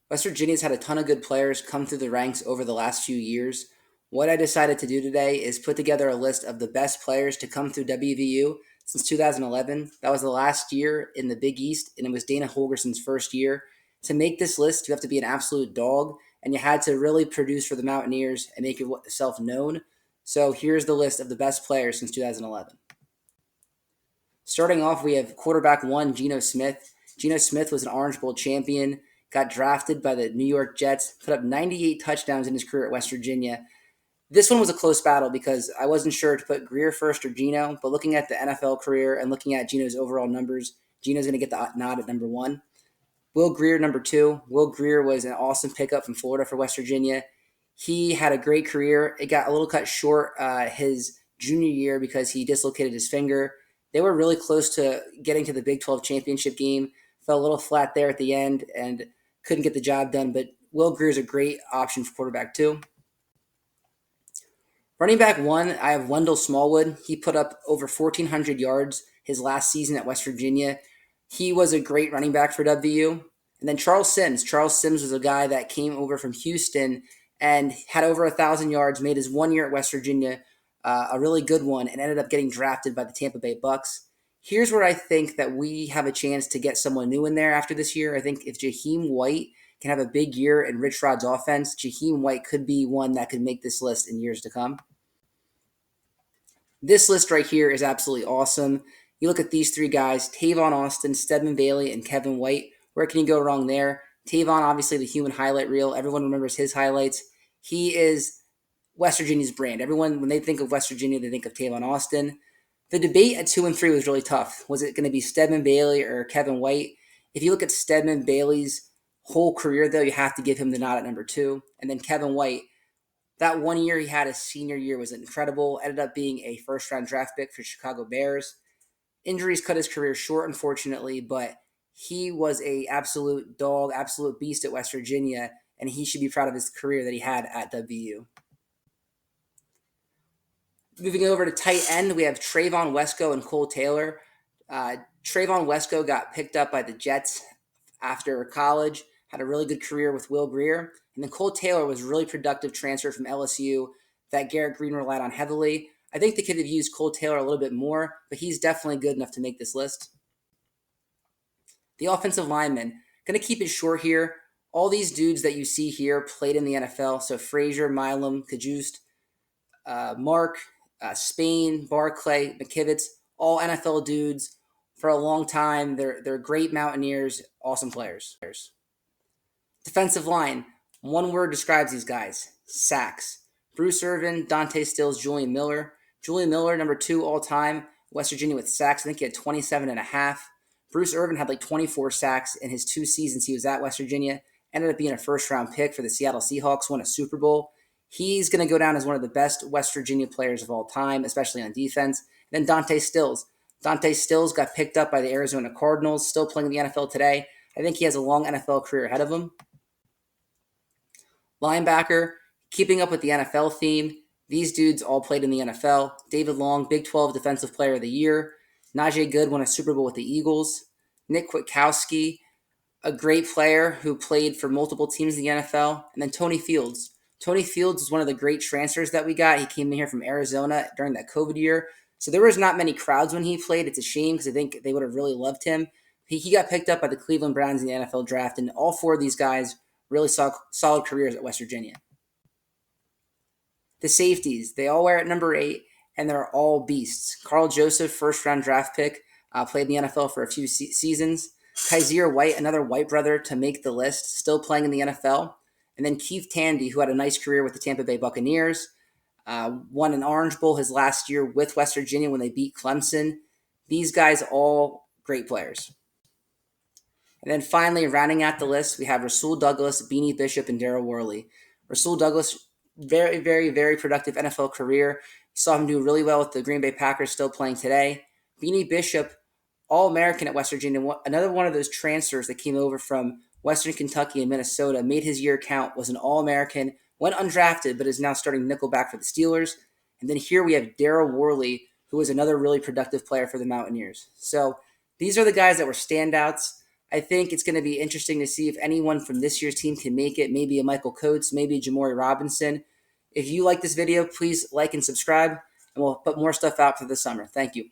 West Virginia's had a ton of good players come through the ranks over the last few years. What I decided to do today is put together a list of the best players to come through WVU since 2011. That was the last year in the Big East, and it was Dana Holgerson's first year. To make this list, you have to be an absolute dog, and you had to really produce for the Mountaineers and make yourself known. So here's the list of the best players since 2011. Starting off, we have quarterback one, Geno Smith. Geno Smith was an Orange Bowl champion, got drafted by the New York Jets, put up 98 touchdowns in his career at West Virginia. This one was a close battle because I wasn't sure to put Greer first or Geno, but looking at the NFL career and looking at Geno's overall numbers, Geno's going to get the nod at number one. Will Greer, number two. Will Greer was an awesome pickup from Florida for West Virginia. He had a great career. It got a little cut short his junior year because he dislocated his finger. They were really close to getting to the Big 12 championship game. Fell a little flat there at the end and couldn't get the job done, but Will Greer is a great option for quarterback two. Running back one, I have Wendell Smallwood. He put up over 1,400 yards his last season at West Virginia. He was a great running back for WVU. And then Charles Sims. Charles Sims was a guy that came over from Houston and had over 1,000 yards, made his 1 year at West Virginia a really good one, and ended up getting drafted by the Tampa Bay Bucks. Here's where I think that we have a chance to get someone new in there after this year. I think if Jaheim White can have a big year in Rich Rod's offense, Jaheim White could be one that could make this list in years to come. This list right here is absolutely awesome. You look at these three guys, Tavon Austin, Stedman Bailey, and Kevin White. Where can you go wrong there? Tavon, obviously the human highlight reel. Everyone remembers his highlights. He is West Virginia's brand. Everyone, when they think of West Virginia, they think of Tavon Austin. The debate at 2 and 3 was really tough. Was it going to be Stedman Bailey or Kevin White? If you look at Stedman Bailey's whole career, though, you have to give him the nod at number 2. And then Kevin White, that 1 year he had his senior year was incredible. Ended up being a first-round draft pick for Chicago Bears. Injuries cut his career short, unfortunately, but he was a absolute dog, absolute beast at West Virginia, and he should be proud of his career that he had at WVU. Moving over to tight end, we have Trayvon Wesco and Cole Taylor. Trayvon Wesco got picked up by the Jets after college, had a really good career with Will Greer. And then Cole Taylor was a really productive transfer from LSU that Garrett Green relied on heavily. I think they could have used Cole Taylor a little bit more, but he's definitely good enough to make this list. The offensive linemen, going to keep it short here. All these dudes that you see here played in the NFL. So Frazier, Milam, Cajuste, Mark, Spain, Barclay, McKivitz, all NFL dudes for a long time. They're great Mountaineers, awesome players. Defensive line, one word describes these guys, sacks. Bruce Irvin, Dante Stills, Julian Miller. Julian Miller, number 2 all-time, West Virginia with sacks. I think he had 27 and a half. Bruce Irvin had like 24 sacks in his 2 seasons he was at West Virginia. Ended up being a first-round pick for the Seattle Seahawks, won a Super Bowl. He's going to go down as one of the best West Virginia players of all time, especially on defense. And then Dante Stills. Dante Stills got picked up by the Arizona Cardinals, still playing in the NFL today. I think he has a long NFL career ahead of him. Linebacker, keeping up with the NFL theme. These dudes all played in the NFL. David Long, Big 12 Defensive Player of the Year. Najee Good won a Super Bowl with the Eagles. Nick Kwiatkowski, a great player who played for multiple teams in the NFL. And then Tony Fields. Tony Fields was one of the great transfers that we got. He came in here from Arizona during that COVID year. So there was not many crowds when he played. It's a shame because I think they would have really loved him. He got picked up by the Cleveland Browns in the NFL draft, and all 4 of these guys really saw solid careers at West Virginia. The safeties, they all wear at number 8, and they're all beasts. Karl Joseph, first-round draft pick, played in the NFL for a few seasons. Kaiser White, another White brother to make the list, still playing in the NFL. And then Keith Tandy, who had a nice career with the Tampa Bay Buccaneers, won an Orange Bowl his last year with West Virginia when they beat Clemson. These guys all great players. And then finally, rounding out the list, we have Rasul Douglas, Beanie Bishop, and Daryl Worley. Rasul Douglas, very, very, very productive NFL career. You saw him do really well with the Green Bay Packers, still playing today. Beanie Bishop, All-American at West Virginia, another one of those transfers that came over from Western Kentucky and Minnesota, made his year count, was an All-American, went undrafted, but is now starting nickelback for the Steelers. And then here we have Daryl Worley, who was another really productive player for the Mountaineers. So these are the guys that were standouts. I think it's going to be interesting to see if anyone from this year's team can make it. Maybe a Michael Coates, maybe a Jamori Robinson. If you like this video, please like and subscribe, and we'll put more stuff out for the summer. Thank you.